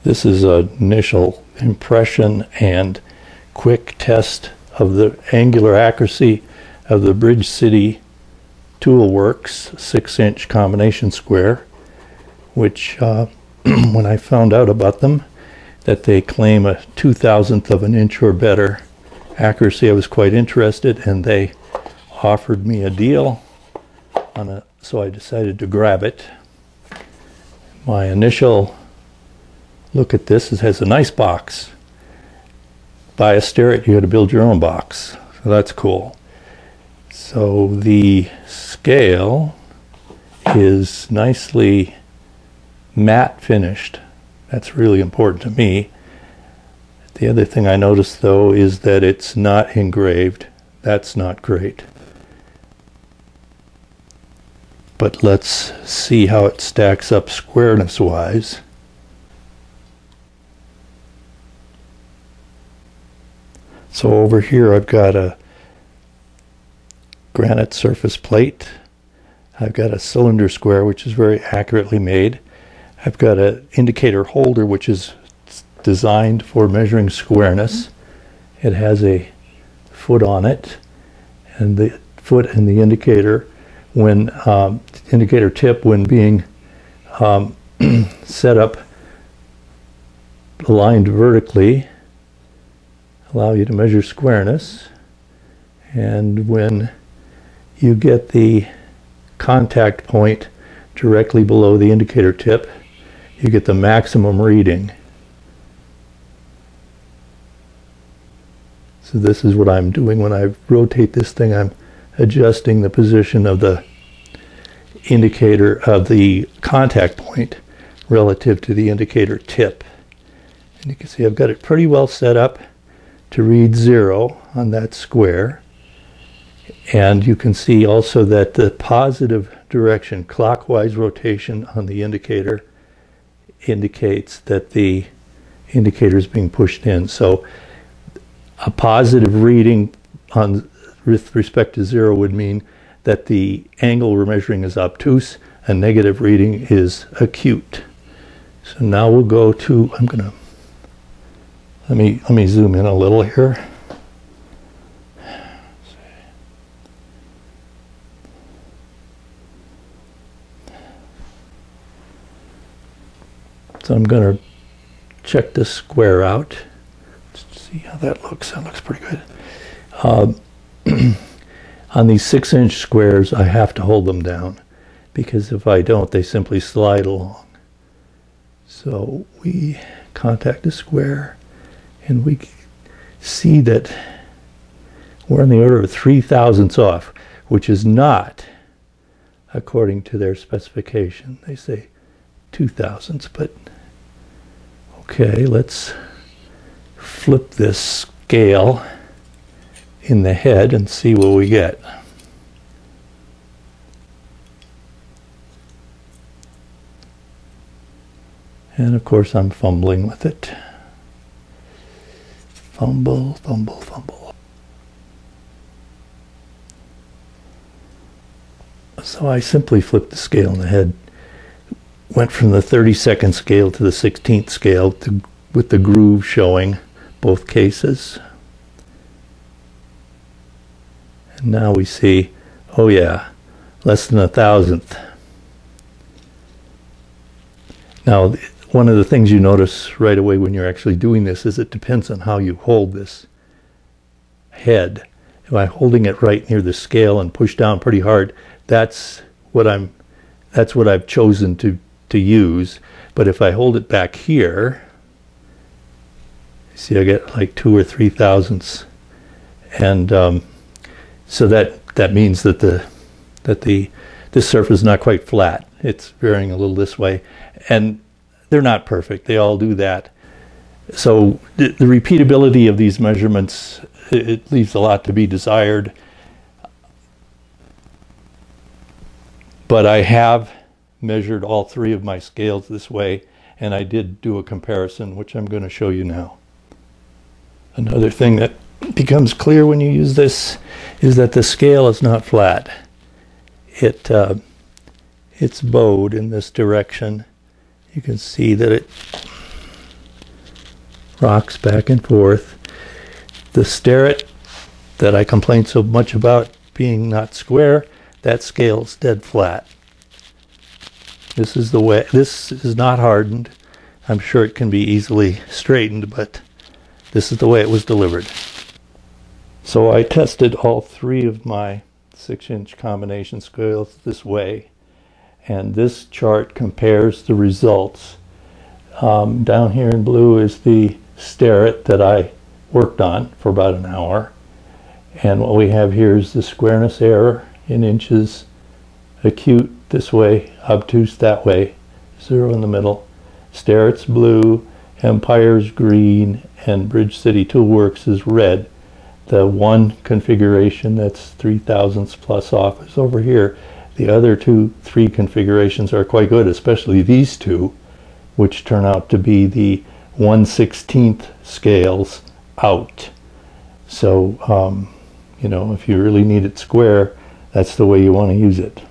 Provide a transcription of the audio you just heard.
This is an initial impression and quick test of the angular accuracy of the City ToolWorks 6-inch combination square, which when I found out about them, that they claim a 2,000th of an inch or better accuracy, I was quite interested, and they offered me a deal on a, so I decided to grab it. My initial look at this, it has a nice box. Buy a Starrett, you had to build your own box. So that's cool. So the scale is nicely matte finished. That's really important to me. The other thing I noticed though is that it's not engraved. That's not great. But let's see how it stacks up squareness wise. So over here I've got a granite surface plate. I've got a cylinder square which is very accurately made. I've got an indicator holder which is designed for measuring squareness. It has a foot on it, and the foot and the indicator, when indicator tip, when being set up aligned vertically, allow you to measure squareness. And when you get the contact point directly below the indicator tip, you get the maximum reading. So this is what I'm doing when I rotate this thing. I'm adjusting the position of the indicator of the contact point relative to the indicator tip. And you can see I've got it pretty well set up to read 0 on that square. And you can see also that the positive direction, clockwise rotation on the indicator, indicates that the indicator is being pushed in. So a positive reading on with respect to 0 would mean that the angle we're measuring is obtuse. A negative reading is acute. So now we'll go to, I'm gonna let me zoom in a little here. So I'm going to check this square out. Let's see how that looks. That looks pretty good. On these 6-inch squares, I have to hold them down, because if I don't, they simply slide along. So we contact the square, and we see that we're on the order of 3/1000ths off, which is not according to their specification. They say 2/1000ths, but okay, let's flip this scale in the head and see what we get. And of course I'm fumbling with it. Fumble, fumble, fumble. So I simply flipped the scale in the head. Went from the 32nd scale to the 16th scale with the groove showing both cases. And now we see, oh yeah, less than 1/1000th. Now, one of the things you notice right away when you're actually doing this is it depends on how you hold this head. If I'm holding it right near the scale and push down pretty hard, that's what I've chosen to use. But if I hold it back here, see, I get like 2 or 3/1000ths, and so that means that this surface is not quite flat. It's varying a little this way, and they're not perfect. They all do that. So the repeatability of these measurements, it leaves a lot to be desired. But I have measured all 3 of my scales this way, and I did do a comparison, which I'm going to show you now. Another thing that becomes clear when you use this is that the scale is not flat. It's bowed in this direction. You can see that it, let me see if I can get it. There we go. It's bowed. So when I hold it, it rocks back and forth. The Starrett that I complained so much about being not square, that scale's dead flat. This is the way. This is not hardened. I'm sure it can be easily straightened, but this is the way it was delivered. So I tested all three of my 6-inch combination scales this way, and this chart compares the results. Down here in blue is the Starrett that I worked on for about an hour, and what we have here is the squareness error in inches, acute this way, obtuse that way, 0 in the middle. Starrett's blue, Empire's green, and Bridge City ToolWorks is red. The one configuration that's 3/1000ths plus off is over here. The other three configurations are quite good, especially these two, which turn out to be the 1/16th scales out. So, you know, if you really need it square, that's the way you want to use it.